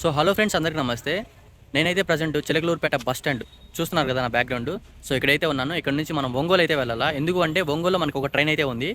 So hello friends, అందరికీ నమస్తే. నేనైతే ప్రజెంట్ చిలకలూరుపేట బస్ స్టాండ్ చూస్తున్నారు కదా నా బ్యాక్గ్రౌండ్. సో ఇక్కడైతే ఉన్నాను. ఇక్కడ నుంచి మనం ఒంగోలు అయితే వెళ్ళాలా. ఎందుకు అంటే ఒంగోలులో మనకు ఒక ట్రైన్ అయితే ఉంది.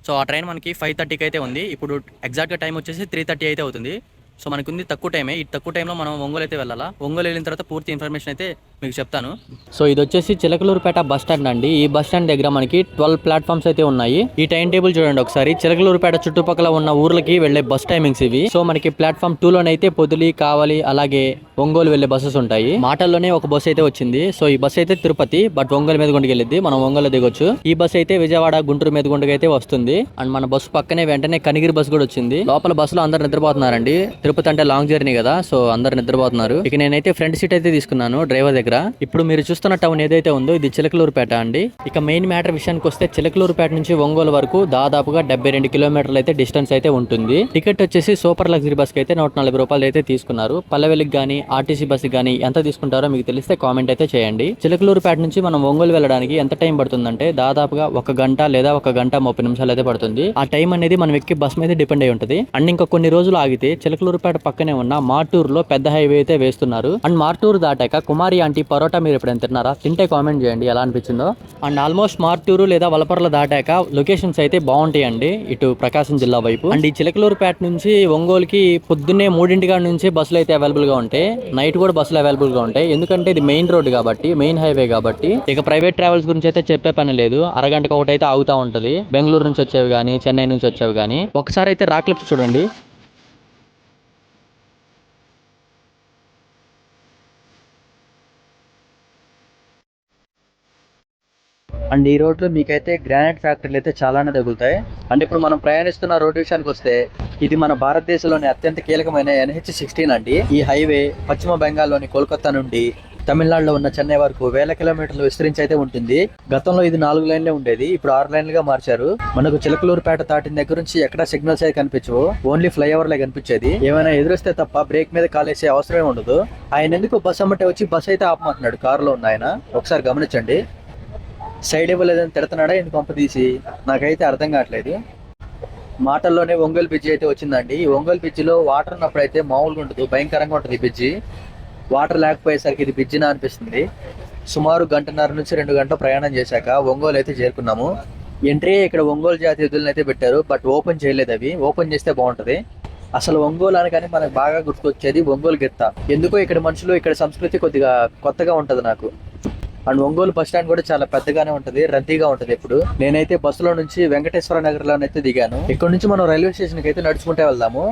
సో ఆ ట్రైన్ మనకి 5:30కి అయితే ఉంది. ఇప్పుడు ఎగ్జాక్ట్గా టైం వచ్చేసి 3:30 అయితే అవుతుంది. సో మనకు ఉంది తక్కువ టైమే. ఈ తక్కువ టైంలో మనం ఒంగోలు అయితే వెళ్ళాలా. ఒంగోలు వెళ్ళిన తర్వాత పూర్తి ఇన్ఫర్మేషన్ అయితే మీకు చెప్తాను. సో ఇది వచ్చేసి చిలకలూరుపేట బస్ స్టాండ్ అండి. ఈ బస్ స్టాండ్ దగ్గర మనకి 12 ప్లాట్ఫామ్స్ అయితే ఉన్నాయి. ఈ టైం టేబుల్ చూడండి ఒకసారి. చిలకలూరుపేట చుట్టుపక్కల ఉన్న ఊర్లకి వెళ్లే బస్ టైమింగ్స్ ఇవి. సో మనకి ప్లాట్ఫామ్ 2 లోనైతే పొదిలి, కావలి అలాగే ఒంగోలు వెళ్లే బస్సెస్ ఉంటాయి. మాటల్లోనే ఒక బస్ అయితే వచ్చింది. సో ఈ బస్ అయితే తిరుపతి, బట్ ఒంగోలు మీద గుండెకి వెళ్ళిద్ది. మనం ఒంగోలు దిగొచ్చు. ఈ బస్ అయితే విజయవాడ, గుంటూరు మీద గుండెకి అయితే వస్తుంది. అండ్ మన బస్సు పక్కనే వెంటనే కనిగిరి బస్ కూడా వచ్చింది. లోపల బస్సులో అందరు నిద్రపోతున్నారండి. తిరుపతి అంటే లాంగ్ జర్నీ కదా, సో అందరు నిద్రపోతున్నారు. ఇక నేనైతే ఫ్రంట్ సీట్ అయితే తీసుకున్నాను డ్రైవర్ దగ్గర. ఇప్పుడు మీరు చూస్తున్న టౌన్ ఏదైతే ఉందో ఇది చిలకలూరుపేట అండి. ఇక మెయిన్ మ్యాటర్ విషయానికి వస్తే చిలకలూరుపేట నుంచి ఒంగోలు వరకు దాదాపుగా 72 కిలోమీటర్లు అయితే డిస్టెన్స్ అయితే ఉంటుంది. టికెట్ వచ్చేసి సూపర్ లగ్జరీ బస్ కి అయితే 140 రూపాయలు అయితే తీసుకున్నారు. పల్లెవెల్లికి గానీ ఆర్టీసీ బస్ గానీ ఎంత తీసుకుంటారో మీకు తెలిస్తే కామెంట్ అయితే చేయండి. చిలకలూరుపేట నుంచి మనం ఒంగోలు వెళ్ళడానికి ఎంత టైం పడుతుందంటే దాదాపుగా 1 గంట లేదా 1 గంట 30 నిమిషాలు అయితే పడుతుంది. ఆ టైం అనేది మనం ఎక్కి బస్ మీద డిపెండ్ అయి ఉంటుంది. అండ్ ఇంకా కొన్ని రోజులు ఆగితే చిలకలూరుపేట పక్కనే ఉన్న మార్టూరులో పెద్ద హైవే అయితే వేస్తున్నారు. అండ్ మార్టూరు దాటాక కుమారి ఆంటీ పరోటా మీరు ఎప్పుడైనా తిన్నారా? తింటే కామెంట్ చేయండి ఎలా అనిపించిందో. అండ్ ఆల్మోస్ట్ మార్టూరు లేదా వలపర్ల దాటాక లొకేషన్స్ అయితే బాగుంటాయండి ఇటు ప్రకాశం జిల్లా వైపు. అండ్ ఈ చిలకలూరుపేట నుంచి ఒంగోలుకి పొద్దున్నే 3 నుంచి బస్సులు అయితే అవైలబుల్ గా ఉంటాయి. నైట్ కూడా బస్సులు అవైలబుల్ గా ఉంటాయి. ఎందుకంటే ఇది మెయిన్ రోడ్ కాబట్టి, మెయిన్ హైవే కాబట్టి. ఇక ప్రైవేట్ ట్రావెల్స్ గురించి అయితే చెప్పే పని లేదు. అరగంటకు ఒకటి అయితే ఆగుతా ఉంటది. బెంగళూరు నుంచి వచ్చేవి కానీ, చెన్నై నుంచి వచ్చేవి కానీ. ఒకసారి అయితే రాక్లిప్స్ చూడండి. అండ్ ఈ రోడ్లో మీకైతే గ్రానైట్ ఫ్యాక్టరీలు అయితే చాలానే తగులుతాయి. అండ్ ఇప్పుడు మనం ప్రయాణిస్తున్న రోడ్డు విషయానికి వస్తే ఇది మన భారతదేశంలోని అత్యంత కీలకమైన NH-16 అండి. ఈ హైవే పశ్చిమ బెంగాల్లోని కోల్కతా నుండి తమిళనాడులో ఉన్న చెన్నై వరకు వేల కిలోమీటర్లు విస్తరించి అయితే ఉంటుంది. గతంలో ఇది 4 లైన్లే ఉండేది, ఇప్పుడు 6 లైన్లుగా మార్చారు. మనకు చిలకలూరుపేట దాటిన దగ్గర నుంచి ఎక్కడ సిగ్నల్స్ అయితే కనిపించవు, ఓన్లీ ఫ్లైఓవర్లే కనిపించేది. ఏమైనా ఎదురొస్తే తప్ప బ్రేక్ మీద కాలేసే అవసరమే ఉండదు. ఆయన ఎందుకు బస్ అమ్మటే వచ్చి బస్ అయితే ఆపమంటున్నాడు కారులో ఉన్న ఆయన. ఒకసారి గమనించండి. సైడ్ ఇవ్వలేదని తిడుతున్నాడా ఎందుకు పంప తీసి, నాకైతే అర్థం కావట్లేదు. మాటల్లోనే ఒంగోలు బ్రిడ్జి అయితే వచ్చిందండి. ఈ ఒంగోలు బ్రిడ్జిలో వాటర్ ఉన్నప్పుడు అయితే మామూలుగా ఉంటుంది, భయంకరంగా ఉంటుంది ఈ బ్రిడ్జి. వాటర్ లేకపోయేసరికి ఇది బ్రిడ్జినా అనిపిస్తుంది. సుమారు 1.5 నుంచి 2 గంటలు ప్రయాణం చేశాక ఒంగోలు అయితే చేరుకున్నాము. ఎంట్రీ ఇక్కడ ఒంగోలు జాతి ఎద్దులను అయితే పెట్టారు, బట్ ఓపెన్ చేయలేదు. అవి ఓపెన్ చేస్తే బాగుంటది. అసలు ఒంగోలు అనగానే మనకు బాగా గుర్తుకొచ్చేది ఒంగోలు గిత్త. ఎందుకో ఇక్కడ మనుషులు, ఇక్కడ సంస్కృతి కొద్దిగా కొత్తగా ఉంటది నాకు. అండ్ ఒంగోలు బస్ స్టాండ్ కూడా చాలా పెద్దగానే ఉంటది, రద్దీగా ఉంటది. ఇప్పుడు నేనైతే బస్సులో నుంచి వెంకటేశ్వర నగర్ లోనైతే దిగాను. ఇక్కడ నుంచి మనం రైల్వే స్టేషన్ కి అయితే నడుచుకుంటే వెళ్దాము.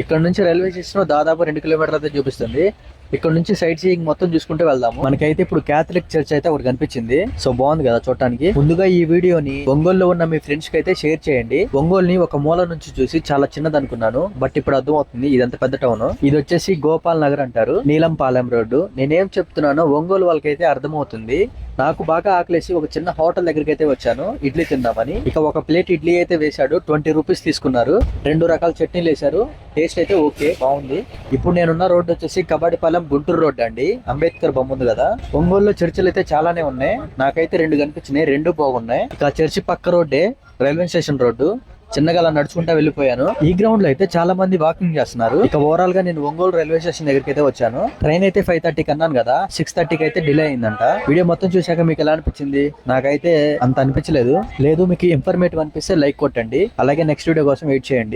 ఇక్కడ నుంచి రైల్వే స్టేషన్ దాదాపు 2 కిలోమీటర్లు అయితే చూపిస్తుంది. ఇక్కడ నుంచి సైట్ సీయింగ్ మొత్తం చూసుకుంటే వెళ్దాము. మనకైతే ఇప్పుడు క్యాథలిక్ చర్చ్ అయితే ఒకటి కనిపించింది. సో బాగుంది కదా చూడటానికి. ముందుగా ఈ వీడియోని ఒంగోలులో ఉన్న మీ ఫ్రెండ్స్ కి అయితే షేర్ చేయండి. ఒంగోలుని ఒక మూల నుంచి చూసి చాలా చిన్నది అనుకున్నాను, బట్ ఇప్పుడు అర్థమవుతుంది ఇదంత పెద్ద టౌన్. ఇది వచ్చేసి గోపాల్ నగర్ అంటారు, నీలంపాలెం రోడ్డు. నేనేం చెప్తున్నానో ఒంగోలు వాళ్ళకైతే అర్థమవుతుంది. నాకు బాగా ఆకలేసి ఒక చిన్న హోటల్ దగ్గరికి అయితే వచ్చాను ఇడ్లీ తిందామని. ఇక ఒక ప్లేట్ ఇడ్లీ అయితే వేశాడు, 20 రూపీస్ తీసుకున్నారు. 2 రకాల చట్నీలు వేశారు. టేస్ట్ అయితే ఓకే, బాగుంది. ఇప్పుడు నేనున్న రోడ్డు వచ్చేసి కబాడిపాలెం గుంటూరు రోడ్ అండి. అంబేద్కర్ బొమ్మ ఉంది కదా. ఒంగోలులో చర్చిలు అయితే చాలానే ఉన్నాయి. నాకైతే 2 కనిపించినాయి, 2 బాగున్నాయి. ఇక చర్చి పక్క రోడ్డే రైల్వే స్టేషన్ రోడ్డు. చిన్నగా అలా నడుచుకుంటా వెళ్ళిపోయాను. ఈ గ్రౌండ్ లో అయితే చాలా మంది వాకింగ్ చేస్తున్నారు. ఇక ఓవరాల్ గా నేను ఒంగోలు రైల్వే స్టేషన్ దగ్గరికి అయితే వచ్చాను. ట్రైన్ అయితే 5:30కి అన్నాను కదా, 6:30కి అయితే డిలే అయిందంట. వీడియో మొత్తం చూశాక మీకు ఎలా అనిపించింది? నాకైతే అంత అనిపించలేదు. లేదు మీకు ఇన్ఫర్మేటివ్ అనిపిస్తే లైక్ కొట్టండి, అలాగే నెక్స్ట్ వీడియో కోసం వెయిట్ చేయండి.